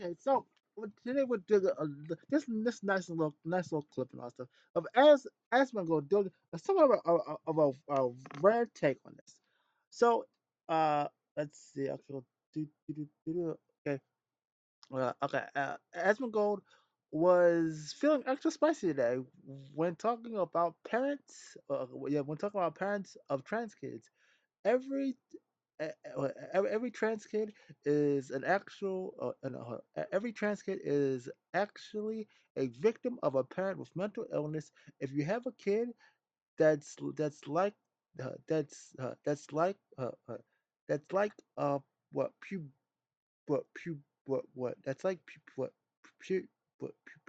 okay, so today we're doing this nice little clip and all stuff of Asmongold doing somewhat a rare take on this. So uh let's see. Okay, okay. Okay. Asmongold was feeling extra spicy today when talking about parents. Yeah, when talking about parents of trans kids. Every every trans kid is an actual no, every trans kid is actually a victim of a parent with mental illness. If you have a kid that's like that's like that's like what pu what that's like pu what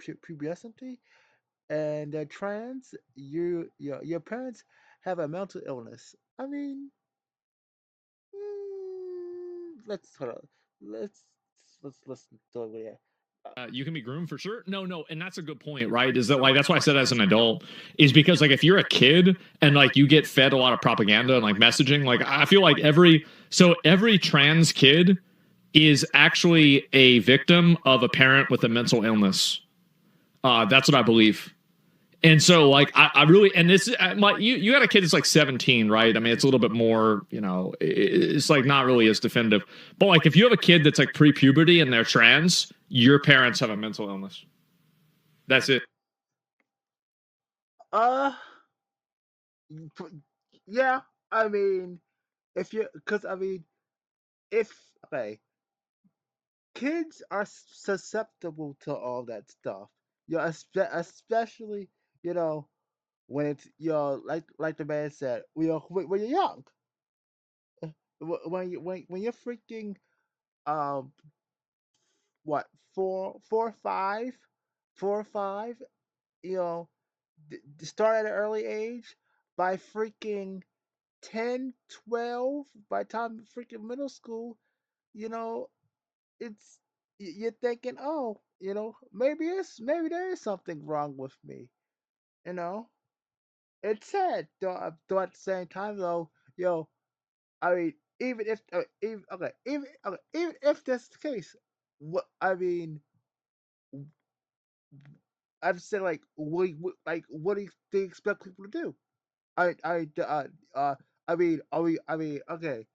pubescent and they're trans, your parents have a mental illness. I mean, let's hold on. Let's let's listen to it. Yeah. You can be groomed for sure. No, no, and that's a good point, right? Is that like that's why I said as an adult is because like if you're a kid and like you get fed a lot of propaganda and like messaging, like I feel like every trans kid is actually a victim of a parent with a mental illness. That's what I believe. And so, like, I really, and this, you got a kid that's like 17, right? I mean, it's a little bit more, it's like not really as definitive. But like, if you have a kid that's like pre-puberty and they're trans, your parents have a mental illness. That's it. Uh, yeah. I mean, if you, because I mean, if okay, kids are susceptible to all that stuff. Especially you know when it's like the man said, when you're young, when you're freaking um what 4 4 5 4 5, you know, start at an early age by freaking 10 12 by the time freaking middle school, you know, it's you're thinking, oh, maybe there is something wrong with me, you know. It's sad though at the same time though, I mean, even if even if that's the case, what I mean, I'd say like what do they expect people to do? I I mean, okay,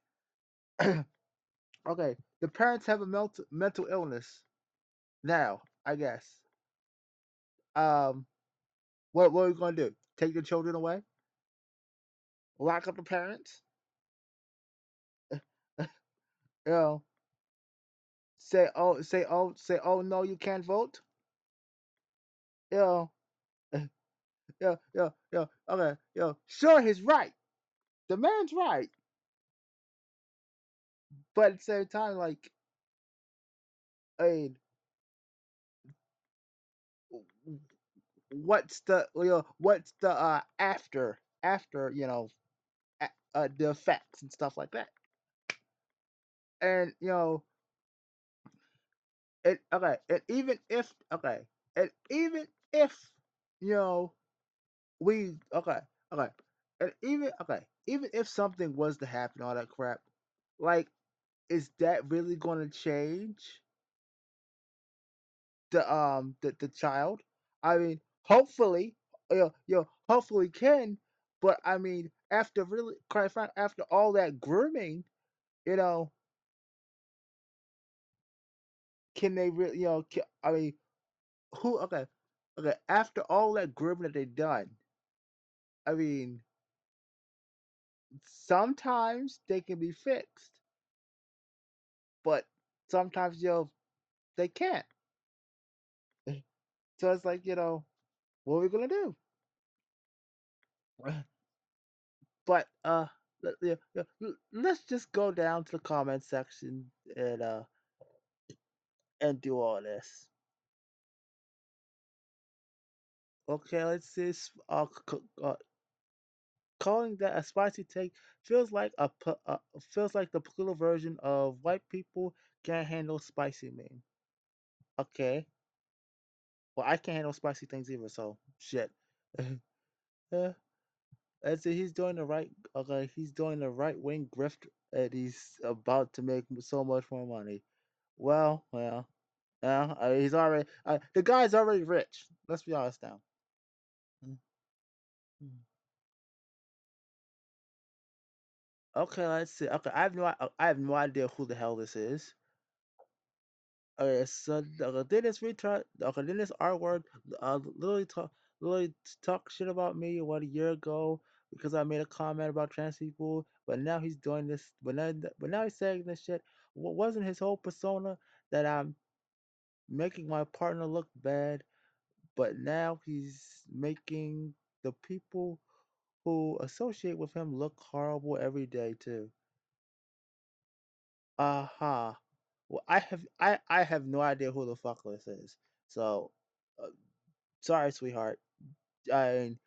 okay. The parents have a mental illness now. I guess. Um, what are we gonna do? Take the children away? Lock up the parents? You know, say no, you can't vote. You know, okay, sure, he's right. The man's right, but at the same time, like, I mean, what's the after the effects and stuff like that, and and even if and even if you know we okay, and even if something was to happen, all that crap, like, is that really going to change the child? I mean, hopefully, hopefully can, but I mean, after really, quite frank, after all that grooming, you know, can they really, I mean, who? Okay, after all that grooming that they done, I mean, sometimes they can be fixed, but sometimes they can't. So it's like, what are we gonna do? But let's just go down to the comment section and do all this. Okay, let's see. Calling that a spicy take feels like feels like the plural version of white people can't handle spicy meme. Okay, well, I can't handle spicy things either, so shit. uh, let's see. He's doing the right. Okay, he's doing the right wing grift, and he's about to make so much more money. Well. He's already the guy's already rich. Let's be honest now. Mm, mm. Okay, let's see. Okay, I have no idea who the hell this is. Okay, so then this retard, okay, then this R word, literally talk shit about me what a year ago because I made a comment about trans people, but now he's doing this, but now he's saying this shit. What wasn't his whole persona that I'm making my partner look bad, but now he's making the people who associate with him look horrible every day too. Aha. Well, I have no idea who the fuck this is. So, uh, sorry, sweetheart. I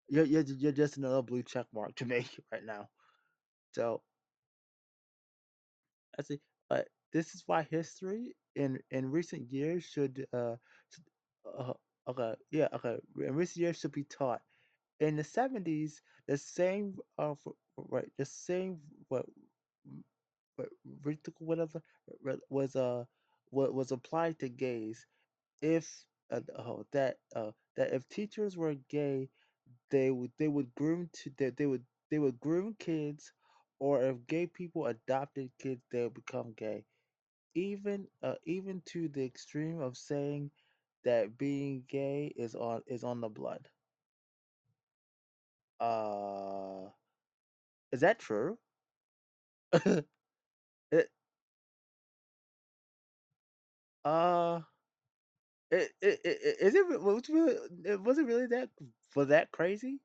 you're just another blue check mark to me right now. So I see. This is why history in recent years uh okay, in recent years should be taught. In the 70s, the same right the same what what whatever was was applied to gays. If that if teachers were gay, they would they would groom kids, or if gay people adopted kids, they would become gay. Even to the extreme of saying that being gay is on the blood. Uh, is that true? it, uh, is it was it really that for that crazy?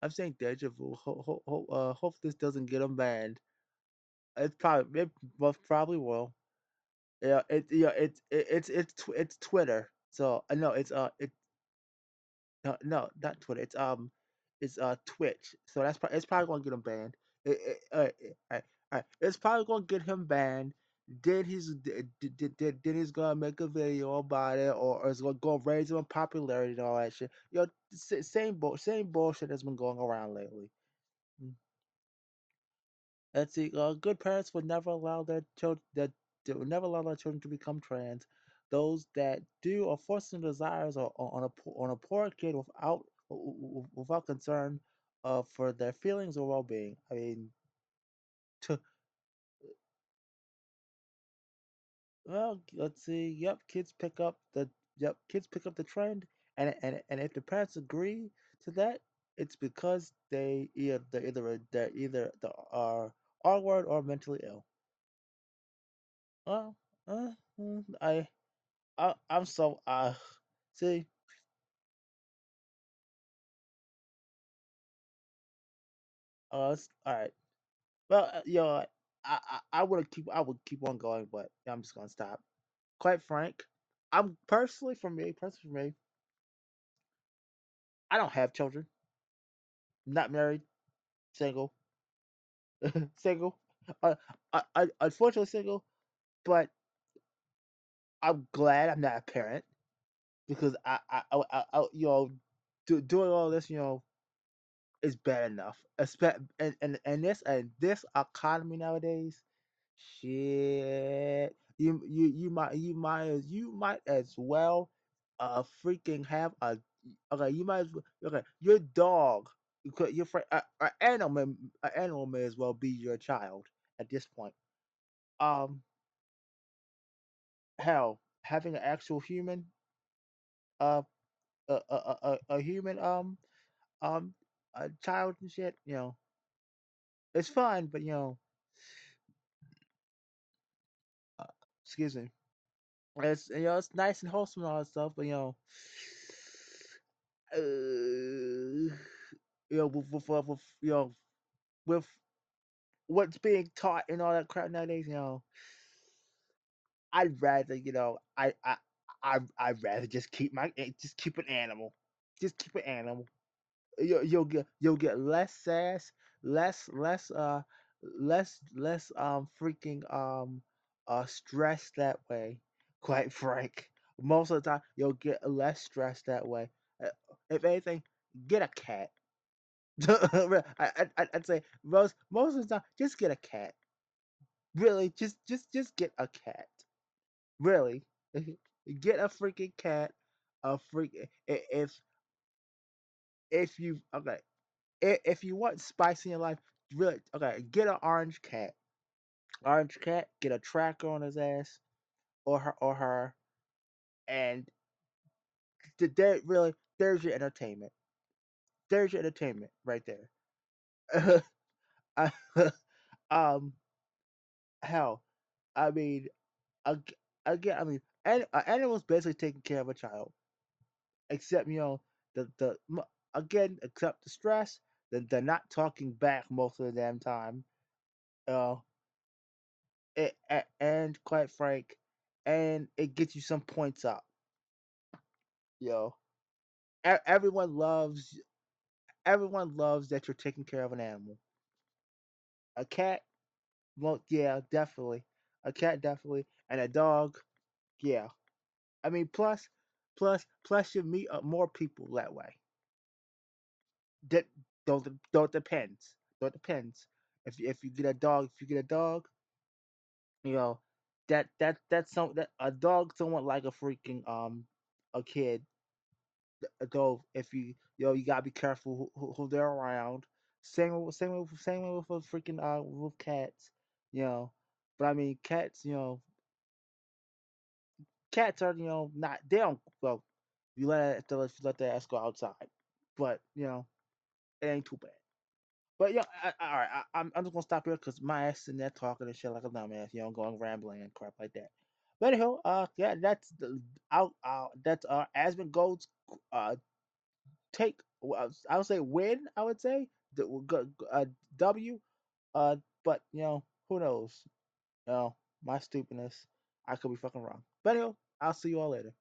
I'm saying deja vu. Hope this doesn't get them banned. It most probably will. It's Twitter. So no, no, not Twitter. It's Twitch. So it's probably gonna get him banned. It's probably gonna get him banned. Then he's gonna make a video about it, or it's gonna raise him in popularity and all that shit. Same bullshit that's been going around lately. Mm. Let's see. Good parents would never allow their children that they would never allow their children to become trans. Those that do are forcing desires on a poor kid without concern for their feelings or well being. I mean, to, well, let's see. Kids pick up the trend, and if the parents agree to that, it's because they're either the are R word or mentally ill. Well, I'm so see. All right. Well, I would keep on going, but I'm just gonna stop. Quite frank, personally for me, I don't have children. Not married, single, single. Unfortunately single, but I'm glad I'm not a parent because doing all this, is bad enough. And this economy nowadays, shit. You might as well freaking have a okay. You might as well okay. Your dog, your friend, an animal may as well be your child at this point. Um, hell, having an actual human, uh, a human, um, a child and shit, it's fun, but uh, excuse me. It's nice and wholesome and all that stuff, but with what's being taught and all that crap nowadays, I'd rather, I'd rather just keep an animal, just keep an animal. You'll get less sass, less less freaking stress that way. Quite frank, most of the time you'll get less stress that way. Uh, If anything, get a cat. I'd say most of the time just get a cat. Really, just get a cat. Really, get a freaking cat. A freak if you okay if you want spice in your life, really okay. Get an orange cat. Orange cat. Get a tracker on his ass or her, and there really there's your entertainment. There's your entertainment right there. um, hell, I mean, ag- again, I mean, animals basically taking care of a child, except again, except the stress. They're not talking back most of the damn time. Uh, and quite frank, and it gets you some points up. You know, everyone loves that you're taking care of an animal. A cat, well, yeah, definitely. A cat, definitely, and a dog, yeah. I mean, plus you meet more people that way. That don't depends. Don't depends. If you get a dog, if you get a dog, you know, that's some that a dog somewhat like a freaking a kid. Though if you gotta be careful who they're around. Same with a freaking with cats, you know. But I mean, cats are not they don't well. If you let their ass go outside, but it ain't too bad. But all right, I'm just gonna stop here because my ass in there talking and shit like a dumbass, going rambling and crap like that. But anyhow, yeah, that's Asmongold's take. I would say win. I would say W. Uh, but who knows? You know, my stupidness. I could be fucking wrong. But anyhow, I'll see you all later.